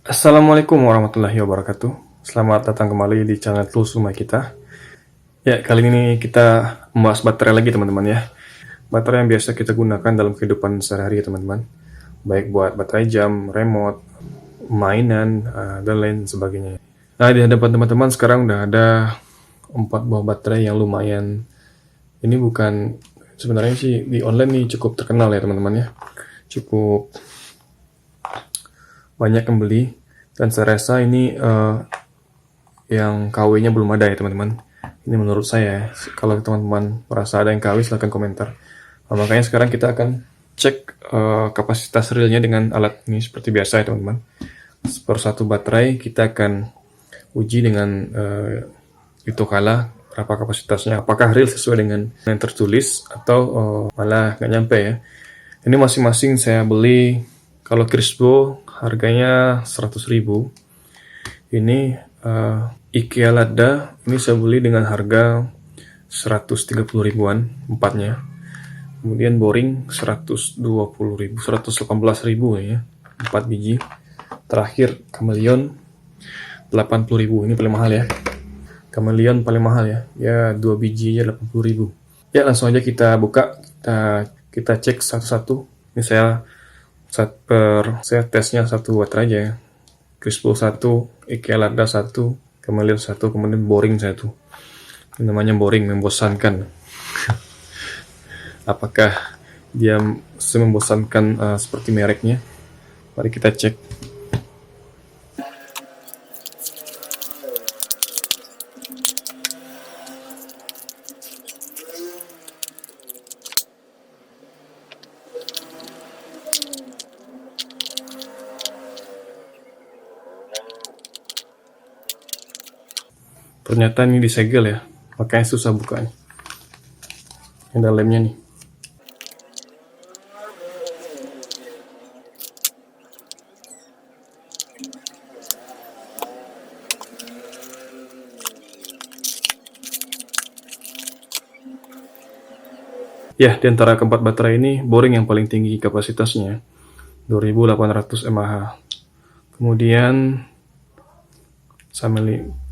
Assalamualaikum warahmatullahi wabarakatuh. Selamat datang kembali di channel Tools Rumah kita. Ya, kali ini kita membahas baterai lagi teman-teman ya. Baterai yang biasa kita gunakan dalam kehidupan sehari-hari ya teman-teman. Baik buat baterai jam, remote, mainan, dan lain sebagainya. Nah, di hadapan teman-teman sekarang udah ada 4 buah baterai yang lumayan. Ini bukan, sebenarnya sih di online nih cukup terkenal ya teman-teman ya. Cukup banyak yang beli. Dan saya rasa ini yang KW-nya belum ada ya teman-teman. Ini menurut saya. Kalau teman-teman merasa ada yang KW silahkan komentar. Nah, makanya sekarang kita akan cek kapasitas realnya dengan alat ini seperti biasa ya teman-teman. Per satu baterai kita akan uji dengan Itokala berapa kapasitasnya. Apakah real sesuai dengan yang tertulis atau malah nggak nyampe ya. Ini masing-masing saya beli kalau Crispo harganya 100.000. Ini IKEA Lada ini saya beli dengan harga 130 ribuan empatnya. Kemudian Boring 120.000, 118.000 ya, 4 biji. Terakhir Chameleon 80.000, ini paling mahal ya. Chameleon paling mahal ya. Ya 2 biji aja 80.000. Ya langsung aja kita buka, kita cek satu-satu. Ini saya tesnya satu baterai aja ya. Crispo 1, IKEA Lada 1, Chameleon 1, kemudian Boring 1. Ini namanya Boring, membosankan. Apakah dia membosankan seperti mereknya? Mari kita cek. Ternyata ini disegel ya, makanya susah bukanya. Ini ada lemnya nih. Ya, di antara keempat baterai ini, Boring yang paling tinggi kapasitasnya, 2800 mAh. Kemudian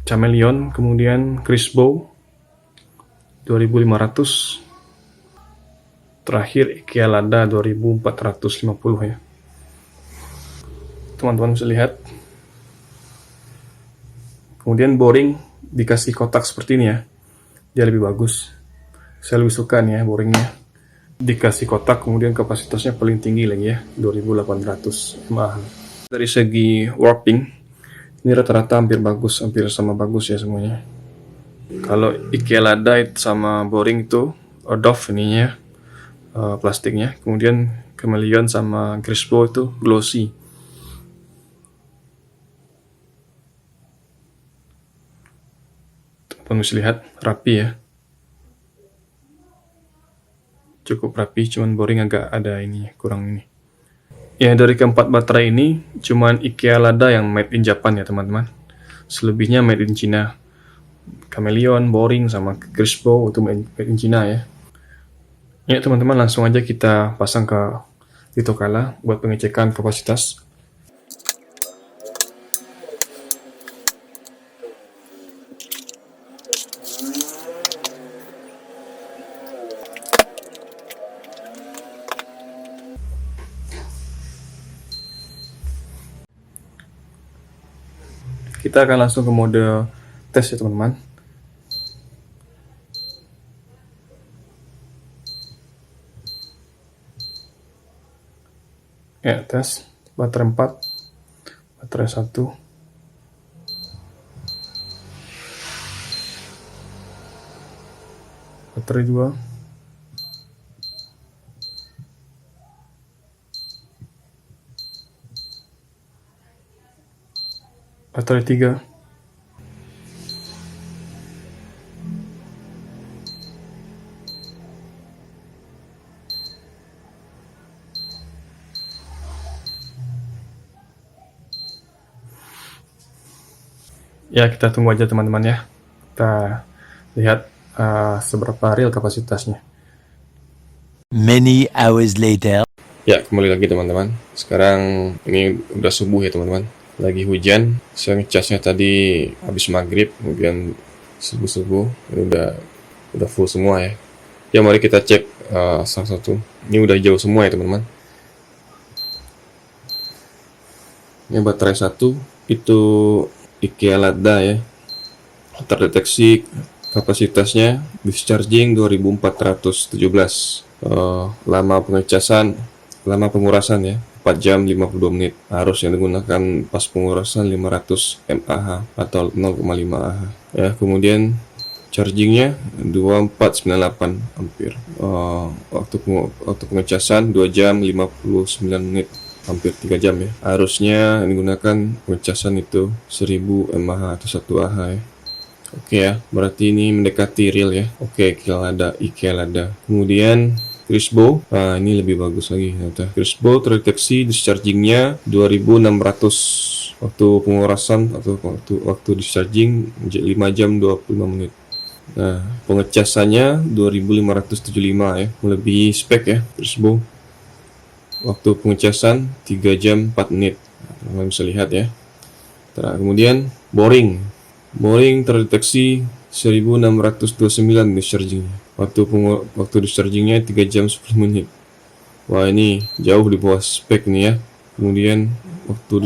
Chameleon, kemudian Crispo 2500, terakhir IKEA Lada 2450 ya. Teman-teman bisa lihat. Kemudian Boring dikasih kotak seperti ini ya, dia lebih bagus. Saya lebih suka nih ya Boringnya. Dikasih kotak, kemudian kapasitasnya paling tinggi lagi ya, 2800 mAh. Dari segi warping, ini rata-rata hampir bagus, hampir sama bagus ya semuanya. Kalau IKEA Lada sama Boring itu doff ininya, plastiknya. Kemudian Chameleon sama Crispo itu glossy. Teman-teman bisa lihat, rapi ya. Cukup rapi, cuman Boring agak ada ini, kurang ini. Ya, dari keempat baterai ini, cuman IKEA Lada yang made in Japan ya teman-teman. Selebihnya made in China. Chameleon, Boring, sama Crispo itu made in China ya. Ya teman-teman, langsung aja kita pasang ke Itokala buat pengecekan kapasitas. Kita akan langsung ke mode tes ya teman-teman. Ya, tes baterai 4, baterai 1, baterai 2, baterai 3, ya kita tunggu aja teman-teman ya. Kita lihat seberapa real kapasitasnya. Many hours later. Ya, kembali lagi teman-teman. Sekarang ini udah subuh ya teman-teman. lagi hujan. Saya ngecasnya tadi habis maghrib, kemudian subuh-subuh ini udah full semua ya. Ya mari kita cek salah satu. Ini udah jauh semua ya teman-teman. Ini baterai satu itu IKEA Lada ya. Terdeteksi kapasitasnya discharging 2417. Lama pengurasan ya 4 jam 52 menit. Arus yang digunakan pas pengurasan 500 mAh atau 0,5 Ah. Ya, kemudian chargingnya 2498 ampere. Waktu pengecasan 2 jam 59 menit, hampir 3 jam ya. Arusnya yang digunakan pengecasan itu 1000 mAh atau 1 Ah ya. Oke ya, berarti ini mendekati real ya. Oke, IKEA Lada. Kemudian Crispo, ini lebih bagus lagi ternyata. Crispo terdeteksi dischargingnya 2600 waktu pengurasan atau waktu discharging 5 jam 25 menit. Nah, pengecasannya 2575 ya, melebihi spek ya Crispo. Waktu pengecasan 3 jam 4 menit. Teman-teman bisa lihat ya. Kemudian Boring terdeteksi 1629 dischargingnya. Waktu dischargingnya 3 jam 10 menit. Wah, ini jauh di bawah spek nih ya. Kemudian waktu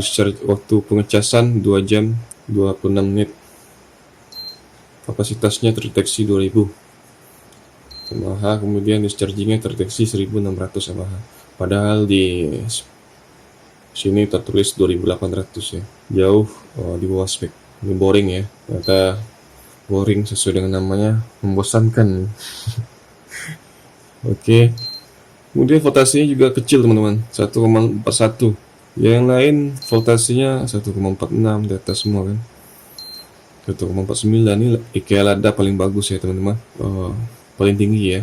pengecasan 2 jam 26 menit. Kapasitasnya terdeteksi 2000 mAh, kemudian dischargingnya terdeteksi 1600 mAh. Padahal di sini tertulis 2800 ya. Jauh di bawah spek. Ini boring ya, ternyata boring sesuai dengan namanya, membosankan. Oke. Kemudian voltasenya juga kecil teman-teman, 1,41. Yang lain voltasenya 1,46, di atas semua kan. 1,49. Ini IKEA Lada paling bagus ya teman-teman, paling tinggi ya.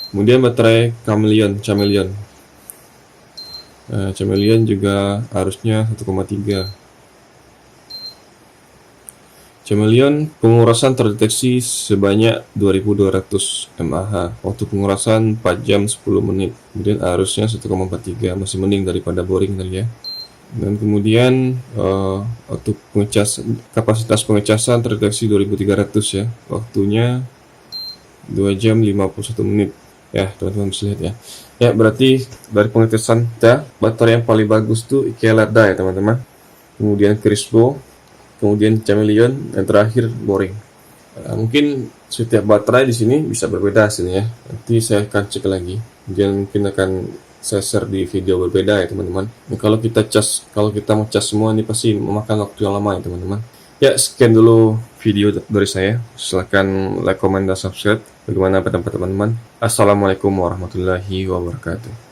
Kemudian baterai Chameleon. Chameleon juga harusnya 1,3. Chameleon pengurasan terdeteksi sebanyak 2200 mAh. Waktu pengurasan 4 jam 10 menit. Kemudian arusnya 1,43, masih mending daripada boring tadi ya. Dan kemudian waktu kapasitas pengecasan terdeteksi 2300 ya. Waktunya 2 jam 51 menit. Ya, teman-teman bisa lihat ya. Ya, berarti dari pengecasan kita, baterai yang paling bagus tuh IKEA Lada ya teman-teman. Kemudian Crispo, kemudian Chameleon, dan terakhir boring. Mungkin setiap baterai di sini bisa berbeda hasilnya. Nanti saya akan cek lagi. Kemudian mungkin akan saya share di video berbeda ya teman-teman. Kalau kita mau cas semua ini pasti memakan waktu yang lama ya teman-teman. Ya, sekian dulu video dari saya. Silahkan like, comment, dan subscribe. Bagaimana pendapat teman-teman? Assalamualaikum warahmatullahi wabarakatuh.